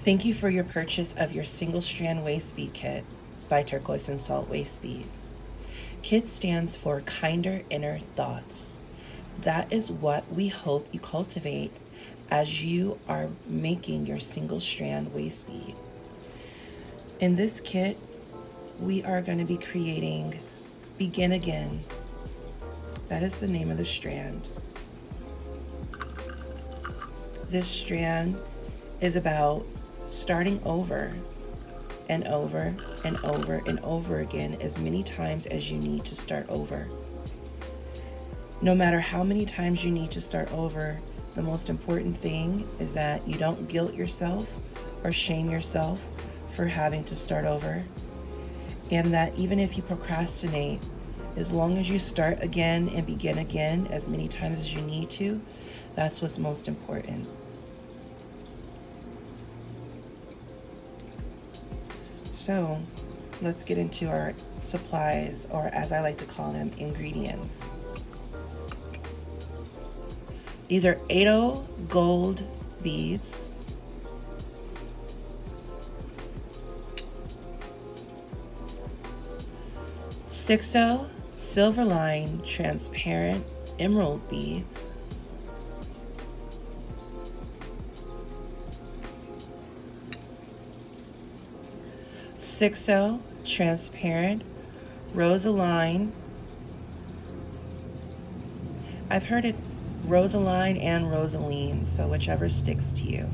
Thank you for your purchase of your single strand waist bead kit by Turquoise and Salt Waistbeads. KIT stands for Kinder Inner Thoughts. That is what we hope you cultivate as you are making your single strand waist bead. In this kit, we are going to be creating Begin Again. That is the name of the strand. This strand is about starting over and over and over and over again as many times as you need to start over. No matter how many times you need to start over, the most important thing is that you don't guilt yourself or shame yourself for having to start over. And that even if you procrastinate, as long as you start again and begin again as many times as you need to, that's what's most important. So let's get into our supplies, or as I like to call them, ingredients. These are 8.0 gold beads, .6.0 silver line transparent emerald beads, .6.0 transparent rosaline. I've heard it rosaline and rosaline, so whichever sticks to you.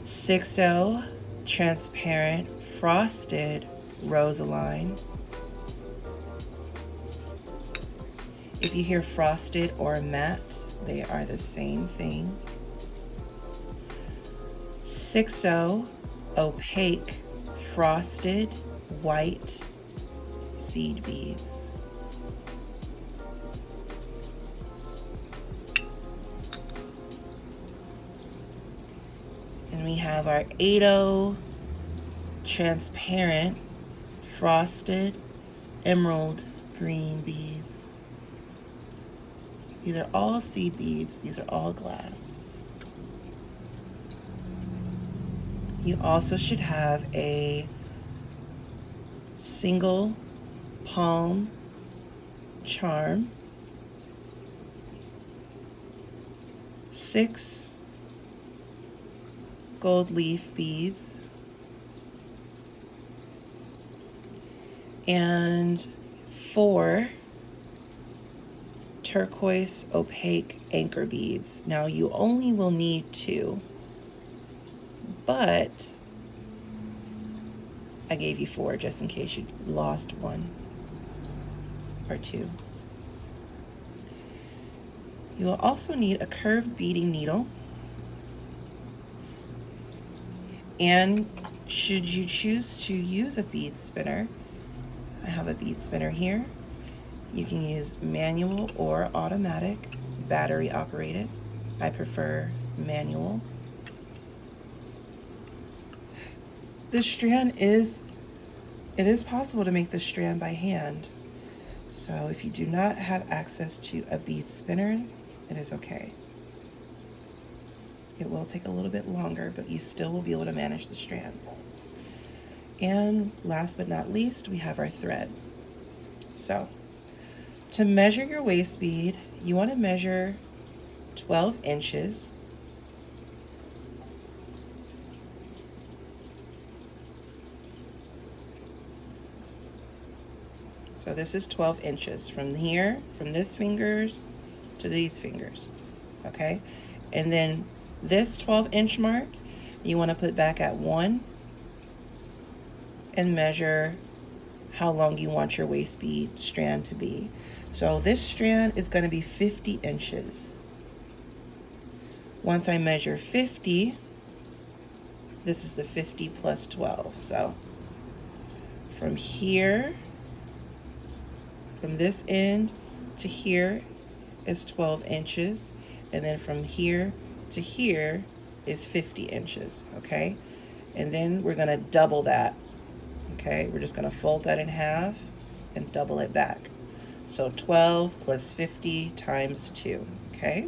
6.0 transparent frosted rosaline. If you hear frosted or matte, they are the same thing. 6.0 opaque frosted white seed beads. And we have our 8.0 transparent frosted emerald green beads. These are all seed beads. These are all glass. You also should have a single palm charm, 6 gold leaf beads, and 4 turquoise opaque anchor beads. Now you only will need 2, but I gave you 4 just in case you lost 1 or 2. You will also need a curved beading needle, and should you choose to use a bead spinner, I have a bead spinner here. You can use manual or automatic, battery operated. I prefer manual. This strand it is possible to make this strand by hand. So if you do not have access to a bead spinner, it is okay. It will take a little bit longer, but you still will be able to manage the strand. And last but not least, we have our thread. So to measure your waist bead, you want to measure 12 inches. So this is 12 inches from here, from this fingers to these fingers, okay? And then this 12-inch mark, you want to put back at 1 and measure how long you want your waist bead strand to be. So this strand is going to be 50 inches. Once I measure 50, this is the 50 plus 12. So from here, from this end to here is 12 inches, and then from here to here is 50 inches, okay? And then we're gonna double that, okay? We're just gonna fold that in half and double it back. So 12 plus 50 times 2, okay?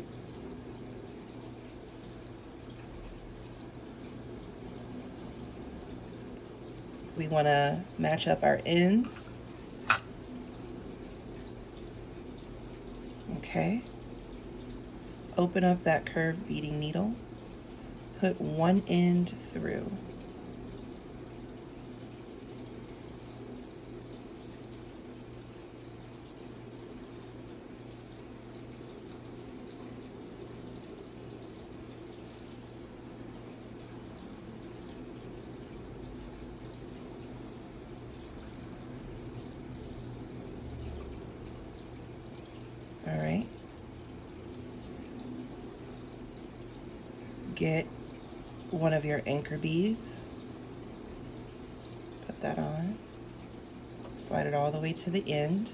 We want to match up our ends. Okay. Open up that curved beading needle. Put one end through. All right. Get one of your anchor beads. Put that on. Slide it all the way to the end.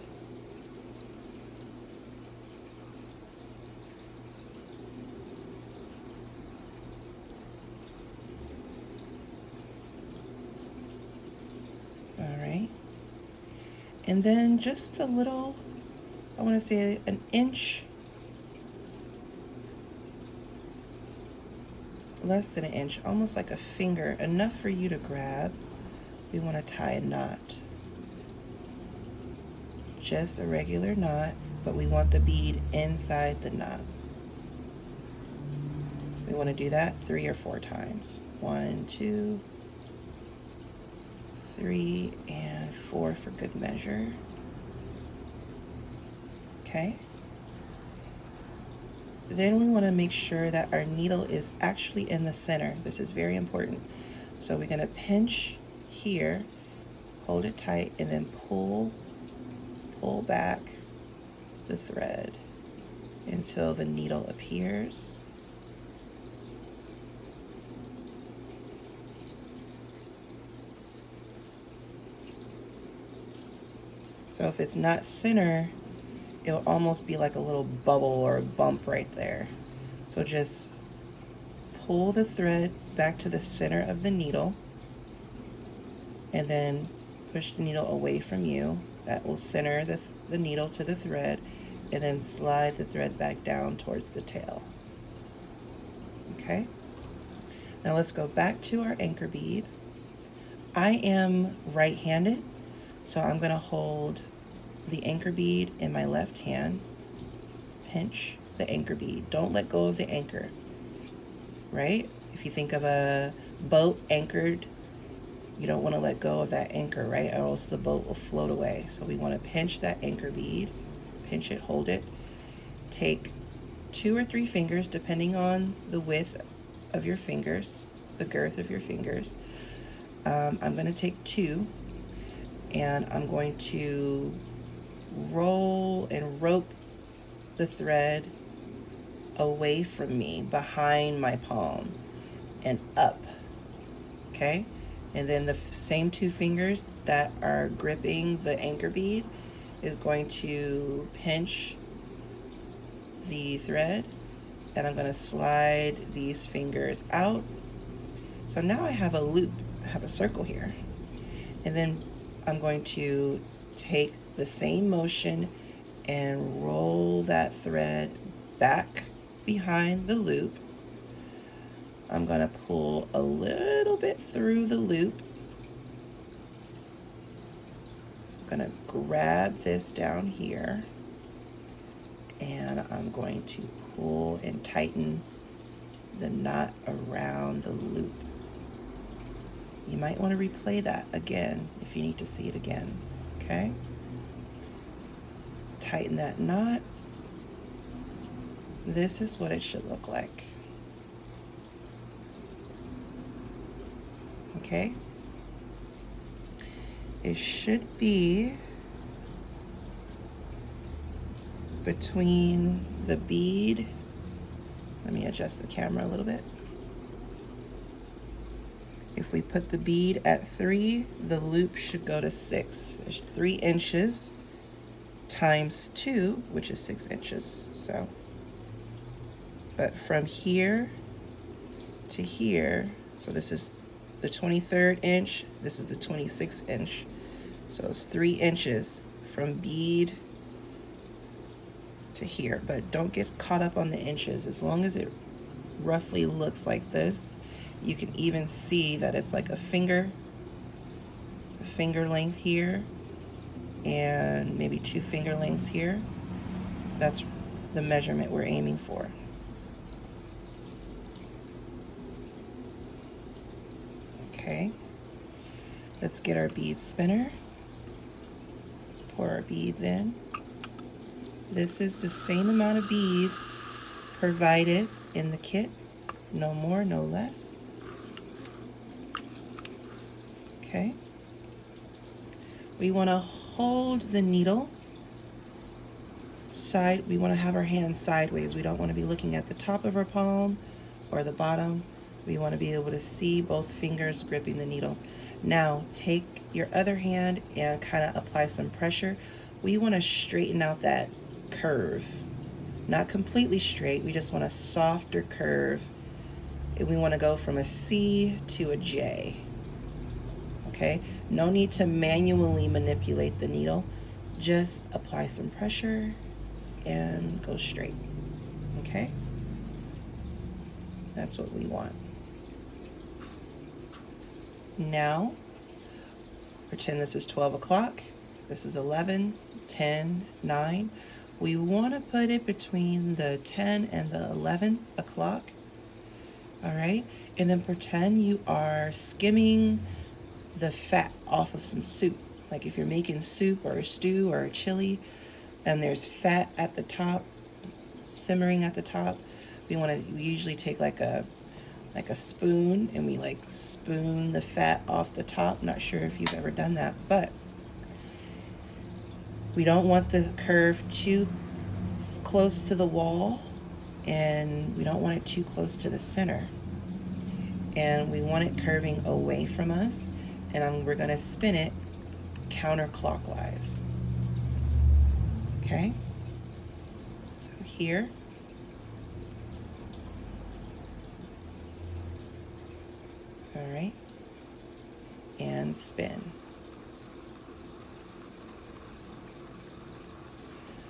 All right. And then just a little, I want to say an inch, less than an inch, almost like a finger, enough for you to grab. We want to tie a knot. Just a regular knot, but we want the bead inside the knot. We want to do that 3 or 4 times. 1, 2, 3, and 4 for good measure. Okay. Then we want to make sure that our needle is actually in the center. This is very important. So we're going to pinch here, hold it tight, and then pull back the thread until the needle appears. So if it's not center, it'll almost be like a little bubble or a bump right there. So just pull the thread back to the center of the needle and then push the needle away from you. That will center the needle to the thread, and then slide the thread back down towards the tail. Okay? Now let's go back to our anchor bead. I am right-handed, so I'm going to hold the anchor bead in my left hand. Pinch the anchor bead. Don't let go of the anchor, right? If you think of a boat anchored, you don't want to let go of that anchor, right? Or else the boat will float away. So we want to pinch that anchor bead. Pinch it, hold it. Take 2 or 3 fingers, depending on the width of your fingers, the girth of your fingers. I'm going to take 2, and I'm going to roll and rope the thread away from me, behind my palm, and up. Okay? And then the same 2 fingers that are gripping the anchor bead is going to pinch the thread, and I'm going to slide these fingers out. So now I have a loop, I have a circle here. And then I'm going to take the same motion and roll that thread back behind the loop. I'm going to pull a little bit through the loop. I'm going to grab this down here, and I'm going to pull and tighten the knot around the loop. You might want to replay that again if you need to see it again, okay? Tighten that knot. This is what it should look like. Okay? It should be between the bead. Let me adjust the camera a little bit. If we put the bead at 3, the loop should go to 6. There's 3 inches times 2, which is 6 inches. So, but from here to here, so this is the 23rd inch, this is the 26th inch. So it's 3 inches from bead to here, but don't get caught up on the inches. As long as it roughly looks like this, you can even see that it's like a finger finger length here and maybe 2 finger lengths here. That's the measurement we're aiming for. Okay, let's get our bead spinner. Let's pour our beads in. This is the same amount of beads provided in the kit, no more, no less. Okay. We want to hold the needle side. We want to have our hands sideways. We don't want to be looking at the top of our palm or the bottom. We want to be able to see both fingers gripping the needle. Now take your other hand and kind of apply some pressure. We want to straighten out that curve. Not completely straight, we just want a softer curve. And we want to go from a C to a J. Okay, no need to manually manipulate the needle. Just apply some pressure and go straight. Okay, that's what we want. Now, pretend this is 12 o'clock. This is 11, 10, 9. We want to put it between the 10 and the 11 o'clock. All right, and then pretend you are skimming the fat off of some soup. Like if you're making soup or a stew or a chili and there's fat at the top, simmering at the top, we usually take like a spoon and we like spoon the fat off the top. Not sure if you've ever done that, but we don't want the curve too close to the wall and we don't want it too close to the center. And we want it curving away from us, and we're going to spin it counterclockwise. Okay, so here, all right, and spin.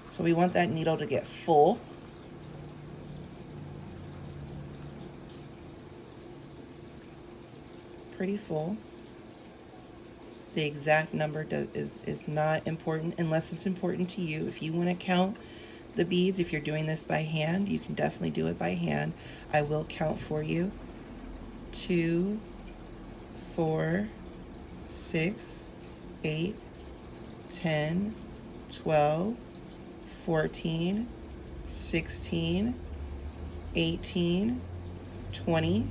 So we want that needle to get full. Pretty full. The exact number is not important unless it's important to you. If you want to count the beads, if you're doing this by hand, you can definitely do it by hand. I will count for you. 2, 4, 6, 8, 10, 12, 14, 16, 18, 20,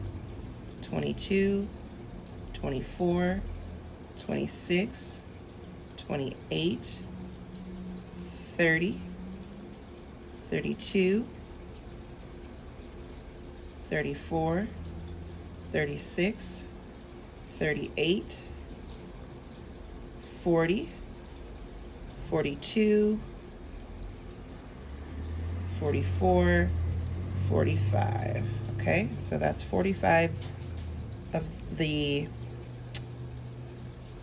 22, 24, 26, 28, 30, 32, 34, 36, 38, 40, 42, 44, 45. Okay, so that's 45 of the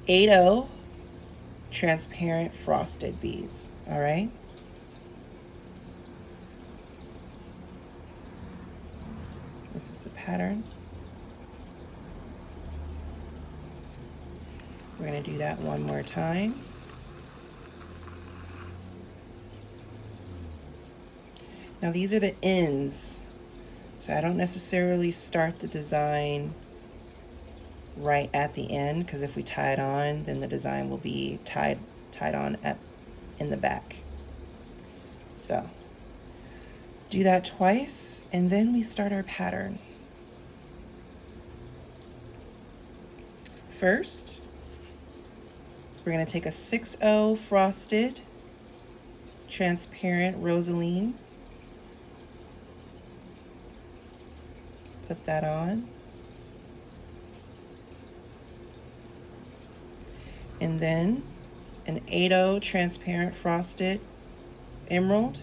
8/0 transparent frosted beads. All right. This is the pattern. We're going to do that one more time. Now these are the ends, so I don't necessarily start the design right at the end, because if we tie it on, then the design will be tied on in the back. So do that twice, and then we start our pattern. First, we're going to take a 6/0 frosted transparent rosaline, put that on, and then an 8/0 transparent frosted emerald,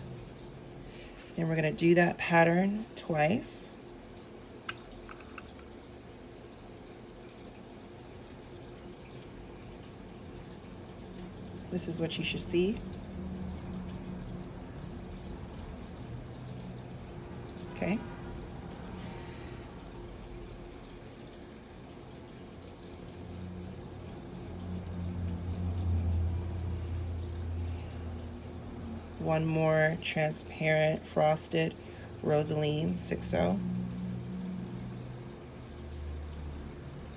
and we're going to do that pattern twice. This is what you should see. Okay. one more transparent frosted rosaline 6/0.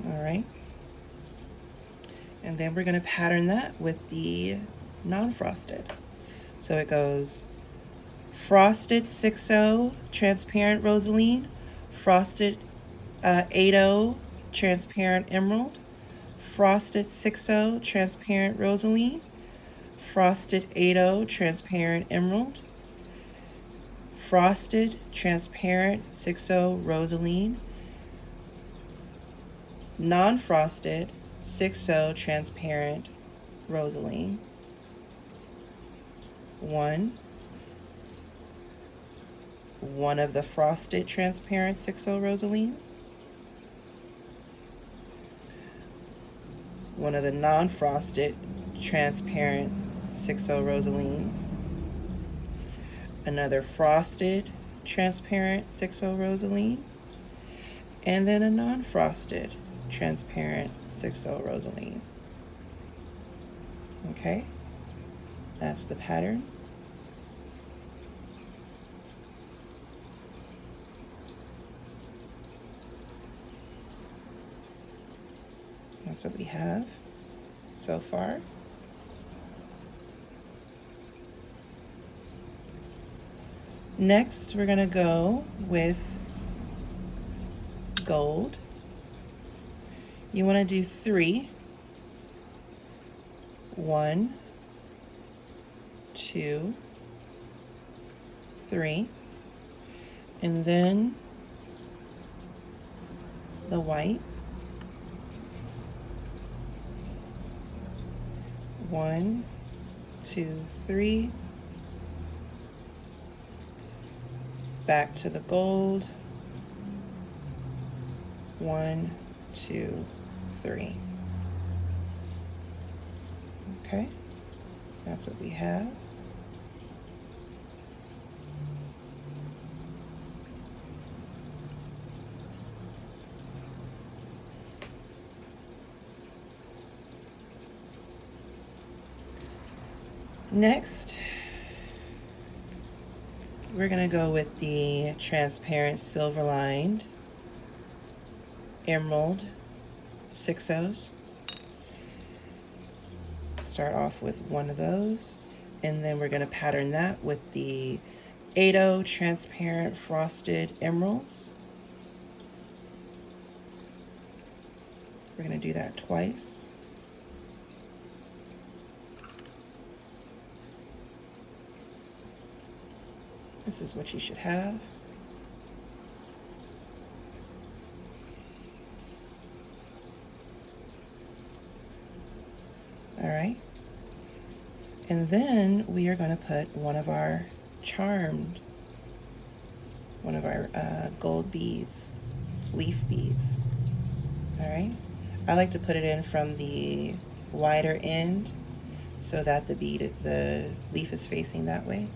All right. And then we're going to pattern that with the non-frosted. So it goes frosted 6/0 transparent rosaline, frosted 8/0 transparent emerald, frosted 6/0 transparent rosaline, frosted 8/0 transparent emerald, frosted transparent 6/0 rosaline, non-frosted 6/0 transparent rosaline, one of the frosted transparent 6/0 rosalines, one of the non-frosted transparent 6/0 rosalines, another frosted transparent 6/0 rosaline, and then a non-frosted transparent 6/0 rosaline. Okay, that's the pattern. That's what we have so far. Next, we're going to go with gold. You want to do 3. 1, 2, 3. And then the white. 1, 2, 3. Back to the gold. 1, 2, 3. Okay, that's what we have. Next, we're going to go with the transparent silver lined emerald 6/0s. Start off with one of those, and then we're going to pattern that with the 8/0 transparent frosted emeralds. We're going to do that twice. This is what you should have. All right. And then we are going to put one of our gold beads, leaf beads. All right. I like to put it in from the wider end so that the leaf is facing that way.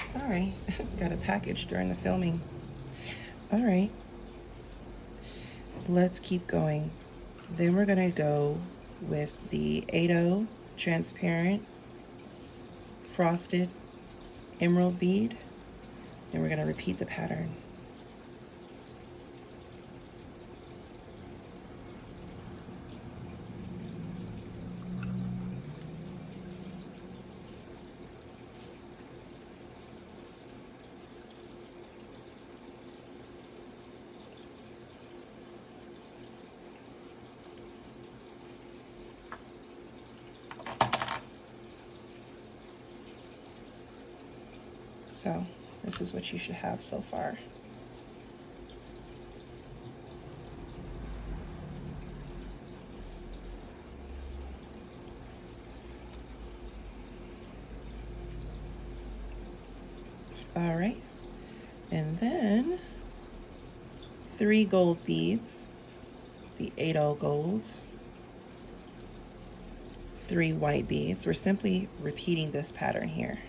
Sorry, got a package during the filming. All right, let's keep going. Then we're gonna go with the 8/0 transparent frosted emerald bead, and we're gonna repeat the pattern. So this is what you should have so far. All right, and then 3 gold beads, the 8/0 golds, 3 white beads. We're simply repeating this pattern here.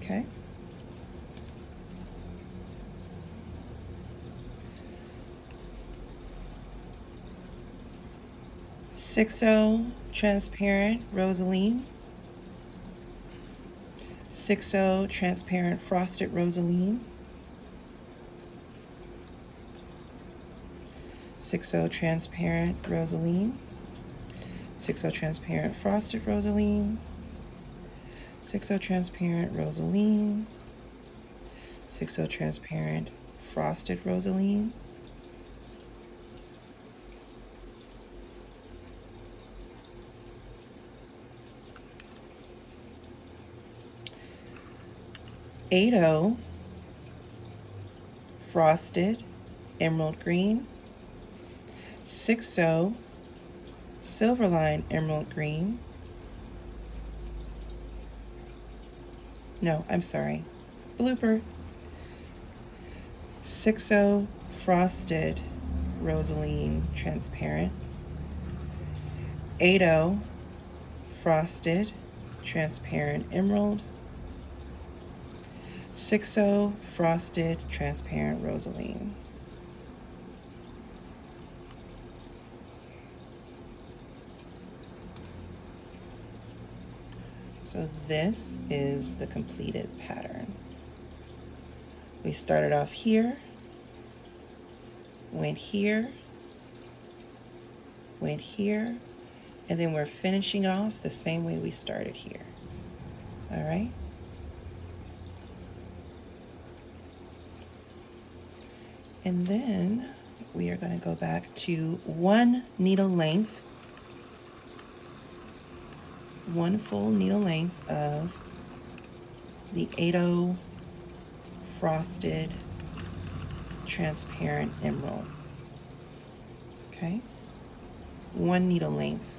Okay. Six-0 transparent rosaline, 6/0 transparent frosted rosaline, 6/0 transparent rosaline, 6/0 transparent frosted rosaline, 6/0 transparent rosaline, 6/0 transparent frosted rosaline, 8/0 frosted emerald green, 6/0 silverline emerald green. No, I'm sorry. Blooper. 6/0 frosted rosaline transparent, 8/0 frosted transparent emerald, 6/0 frosted transparent rosaline. So this is the completed pattern. We started off here, went here, went here, and then we're finishing off the same way we started here. All right? And then we are going to go back to 1 needle length, 1 full needle length of the 8/0 frosted transparent emerald. Okay? 1 needle length.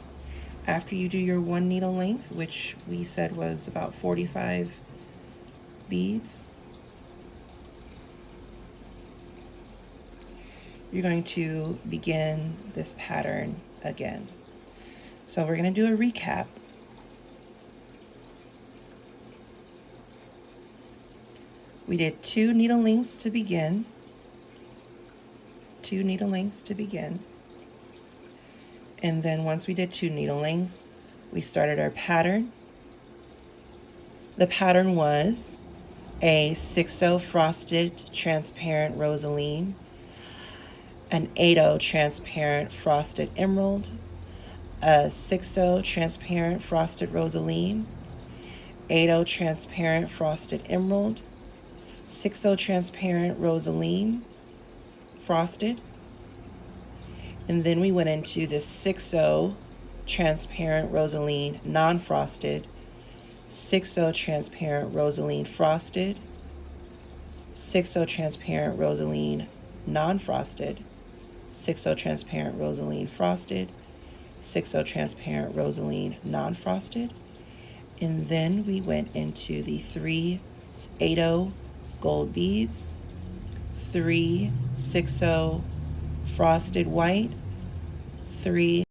After you do your 1 needle length, which we said was about 45 beads, you're going to begin this pattern again. So we're going to do a recap. We did 2 needle lengths to begin, 2 needle lengths to begin. And then once we did 2 needle lengths, we started our pattern. The pattern was a 6/0 frosted transparent rosaline, an 8/0 transparent frosted emerald, a 6/0 transparent frosted rosaline, 8/0 transparent frosted emerald, 6/0 transparent rosaline frosted, and then we went into the 6/0 transparent rosaline non-frosted, 6/0 transparent rosaline frosted, 6/0 transparent rosaline non-frosted, 6/0 transparent rosaline frosted, 6/0 transparent rosaline non-frosted, and then we went into the 3 8/0 gold beads, 3 6/0 frosted white, 3